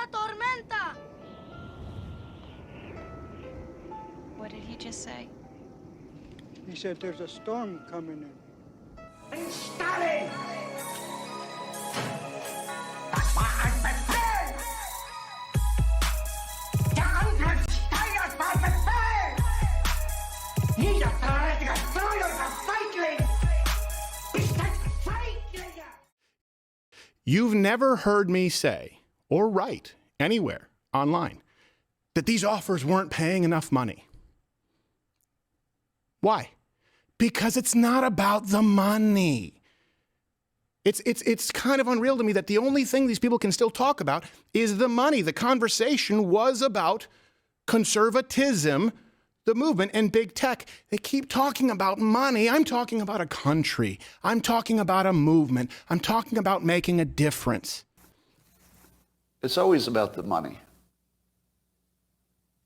una tormenta! What did he just say? He said there's a storm coming in. Stalin! Das war ein Befehl! Der Angriff Steiners war ein Befehl! Niederträchtiger, treuloser Feigling! Bist ein Feiglinge! You've never heard me say, or write, anywhere, online, that these offers weren't paying enough money. Why? Because it's not about the money. It's kind of unreal to me that the only thing these people can still talk about is the money. The conversation was about conservatism, the movement, and big tech. They keep talking about money. I'm talking about a country. I'm talking about a movement. I'm talking about making a difference. It's always about the money.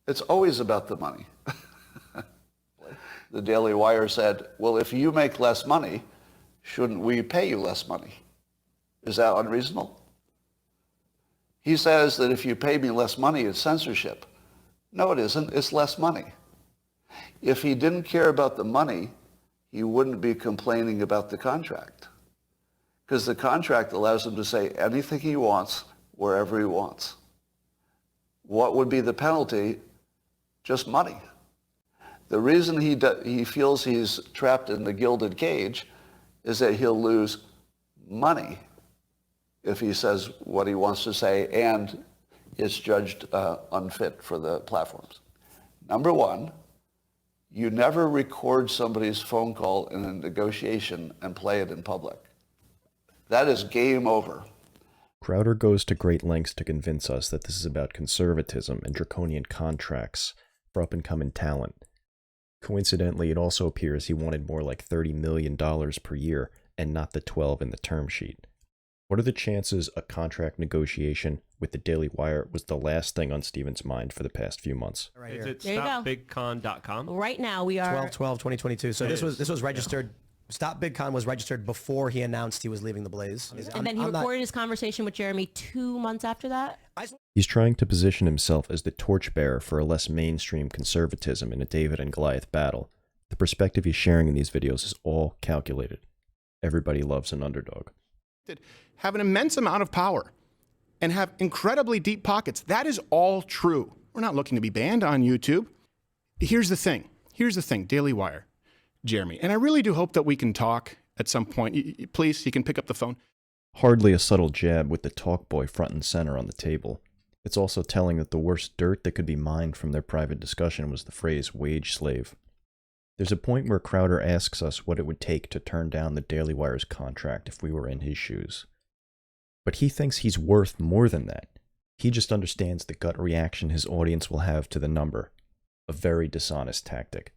It's always about the money. The Daily Wire said, well, if you make less money, shouldn't we pay you less money? Is that unreasonable? He says that if you pay me less money, it's censorship. No, it isn't. It's less money. If he didn't care about the money, he wouldn't be complaining about the contract. Because the contract allows him to say anything he wants, wherever he wants. What would be the penalty? Just money. The reason he feels he's trapped in the gilded cage is that he'll lose money if he says what he wants to say and is judged unfit for the platforms. Number one, you never record somebody's phone call in a negotiation and play it in public. That is game over. Crowder goes to great lengths to convince us that this is about conservatism and draconian contracts for up-and-coming talent. Coincidentally, it also appears he wanted more like $30 million per year and not the 12 in the term sheet. What are the chances a contract negotiation with the Daily Wire was the last thing on Steven's mind for the past few months? Right Is here. it There you go. stopbigcon.com? Right now we are 12/12/2022. So It this is. was registered. Stop BigCon was registered before he announced he was leaving the Blaze. and then he recorded his conversation with Jeremy 2 months after that. He's trying to position himself as the torchbearer for a less mainstream conservatism in a David and Goliath battle. The perspective he's sharing in these videos is all calculated. Everybody loves an underdog. Have an immense amount of power and have incredibly deep pockets. That is all true. We're not looking to be banned on YouTube. Here's the thing, Daily Wire, Jeremy, and I really do hope that we can talk at some point. Please, you can pick up the phone. Hardly a subtle jab with the talk boy front and center on the table. It's also telling that the worst dirt that could be mined from their private discussion was the phrase wage slave. There's a point where Crowder asks us what it would take to turn down the Daily Wire's contract if we were in his shoes. But he thinks he's worth more than that. He just understands the gut reaction his audience will have to the number. A very dishonest tactic.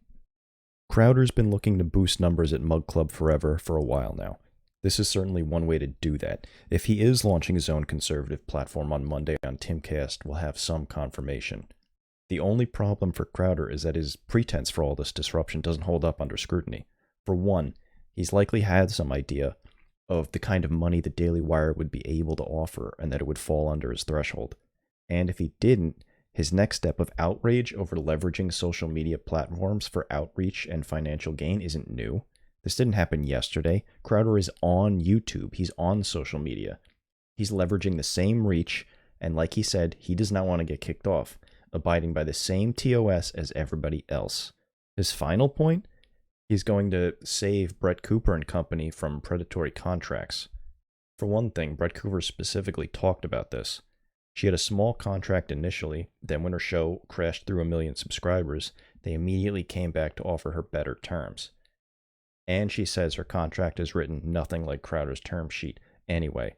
Crowder's been looking to boost numbers at Mug Club forever for a while now. This is certainly one way to do that. If he is launching his own conservative platform on Monday on Timcast, we'll have some confirmation. The only problem for Crowder is that his pretense for all this disruption doesn't hold up under scrutiny. For one, he's likely had some idea of the kind of money the Daily Wire would be able to offer and that it would fall under his threshold. And if he didn't, his next step of outrage over leveraging social media platforms for outreach and financial gain isn't new. This didn't happen yesterday. Crowder is on YouTube. He's on social media. He's leveraging the same reach, and like he said, he does not want to get kicked off, abiding by the same TOS as everybody else. His final point? He's going to save Brett Cooper and company from predatory contracts. For one thing, Brett Cooper specifically talked about this. She had a small contract initially, then when her show crashed through 1 million subscribers, they immediately came back to offer her better terms. And she says her contract is written nothing like Crowder's term sheet anyway.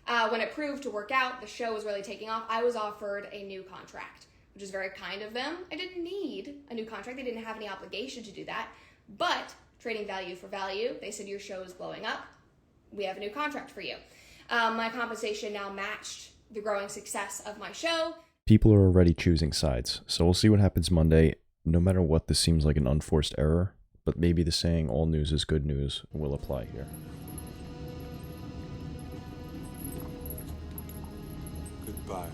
When it proved to work out, the show was really taking off, I was offered a new contract, which is very kind of them. I didn't need a new contract. They didn't have any obligation to do that. But trading value for value, they said your show is blowing up. We have a new contract for you. My compensation now matched the growing success of my show. People are already choosing sides, so we'll see what happens Monday. No matter what, this seems like an unforced error, but maybe the saying all news is good news will apply here. Goodbye.